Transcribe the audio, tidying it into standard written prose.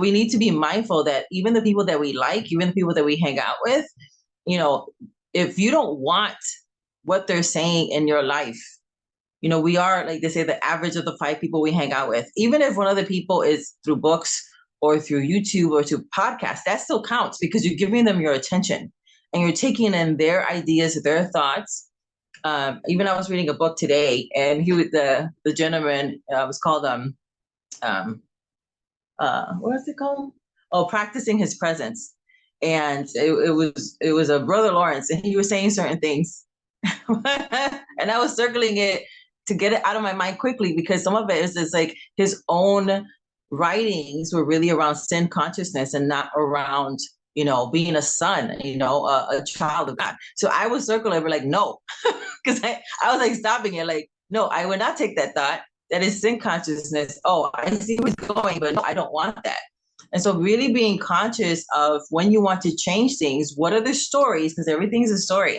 we need to be mindful that even the people that we like, even the people that we hang out with, you know, if you don't want what they're saying in your life, you know, we are, like they say, the average of the 5 people we hang out with. Even if one of the people is through books or through YouTube or through podcasts, that still counts because you're giving them your attention and you're taking in their ideas, their thoughts. Even I was reading a book today, and the gentleman was called um what is it called? Oh, practicing his presence. And it was a Brother Lawrence, and he was saying certain things, and I was circling it to get it out of my mind quickly because some of it is just like his own writings were really around sin consciousness and not around, you know, being a son, you know, a child of God. So I was circling it, like, no, because I was like stopping it, like, no, I would not take that thought. That is sin consciousness. Oh, I see where it's going, but no, I don't want that. And so really being conscious of when you want to change things, what are the stories? Because everything's a story.